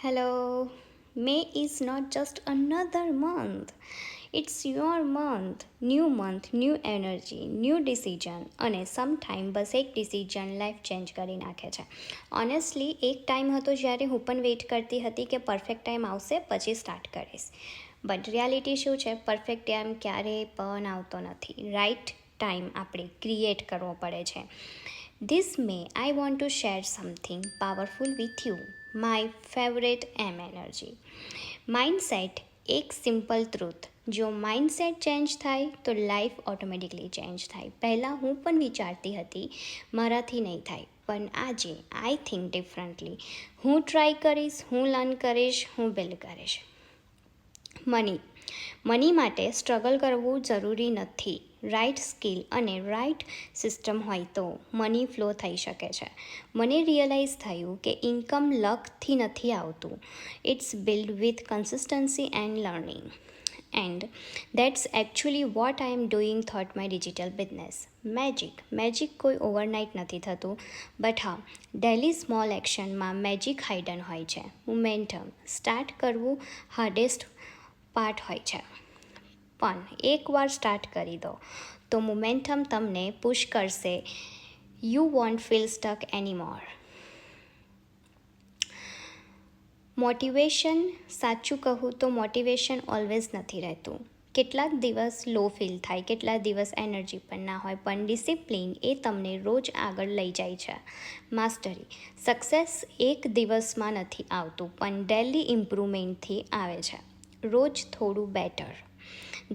Hello. May is not just another month. It's your month. New energy, new decision. અને sometime બસ એક decision life change કરી નાખે છે. Honestly એક time હતો જ્યારે હું પણ વેઇટ કરતી હતી કે પરફેક્ટ ટાઈમ આવશે પછી સ્ટાર્ટ કરીશ. બટ રિયાલિટી શું છે, પરફેક્ટ ટાઈમ ક્યારેય પણ આવતો નથી. રાઈટ ટાઈમ આપણે ક્રિએટ કરવો પડે છે. This May, I want to share something powerful with you. My favorite M energy. Mindset એક સિમ્પલ ટ્રુથ. જો માઇન્ડસેટ ચેન્જ થાય તો લાઈફ ઓટોમેટિકલી ચેન્જ થાય. પહેલાં હું પણ વિચારતી હતી મારાથી નહીં થાય, પણ આજે આઈ થિંક ડિફરન્ટલી. હું ટ્રાય કરીશ, હું લર્ન કરીશ, હું બિલ્ડ કરીશ. મની માટે સ્ટ્રગલ કરવું જરૂરી નથી. રાઇટ સ્કિલ અને રાઇટ સિસ્ટમ હોય તો મની ફ્લો થઈ શકે છે. મને રિયલાઇઝ થયું કે ઇન્કમ લકથી નથી આવતું. It's build with consistency and learning. And that's actually what I am doing through my digital business. Magic કોઈ ઓવરનાઇટ નથી થતું, બટ હા, ડેલી સ્મોલ એક્શનમાં મેજિક હાઇડન હોય છે. મોમેન્ટમ સ્ટાર્ટ કરવું હાર્ડેસ્ટ પાર્ટ હોય છે, પણ એકવાર સ્ટાર્ટ કરી દો તો મોમેન્ટમ તમને પુશ કરશે. You want feel stuck એનીમોર. Motivation, સાચું કહું તો મોટિવેશન ઓલવેઝ નથી રહેતું. કેટલાક દિવસ લો ફીલ થાય, કેટલાક દિવસ એનર્જી પણ ના હોય, પણ ડિસિપ્લિન એ તમને રોજ આગળ લઈ જાય છે. માસ્ટરી, સક્સેસ એક દિવસમાં નથી આવતું, પણ ડેલી ઇમ્પ્રુવમેન્ટથી આવે છે. રોજ થોડું better.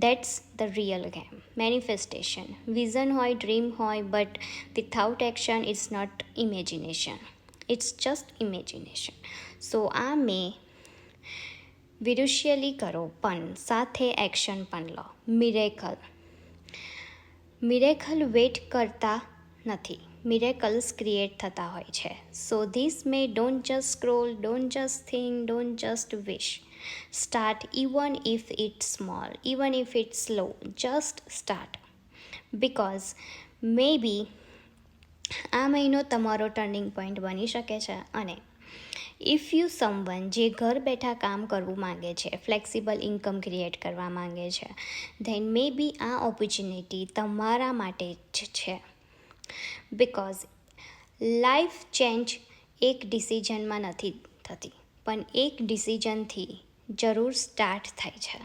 That's the real game. Manifestation, vision હોય, ડ્રીમ હોય, but without action it's not imagination. It's just imagination. So આ મેં વિરુષ્યલી કરો, પણ સાથે એક્શન પણ લો. મિરેકલ વેટ કરતા નથી, મિરેકલ્સ ક્રિએટ થતા હોય છે. So this May don't just scroll, don't just think, don't just wish. Start even if it's small, even if it's slow. Just start. Because maybe આ મહિનો તમારો ટર્નિંગ પોઈન્ટ બની શકે છે. અને ઇફ યુ સમવન જે ઘર બેઠા કામ કરવું માંગે છે, ફ્લેક્સિબલ ઇન્કમ ક્રિએટ કરવા માંગે છે, ધેન મે બી આ ઓપોર્ચ્યુનિટી તમારા માટે જ છે. બિકોઝ લાઈફ ચેન્જ એક ડિસિઝનમાં નથી થતી, પણ એક ડિસિઝનથી જરૂર સ્ટાર્ટ થાય છે.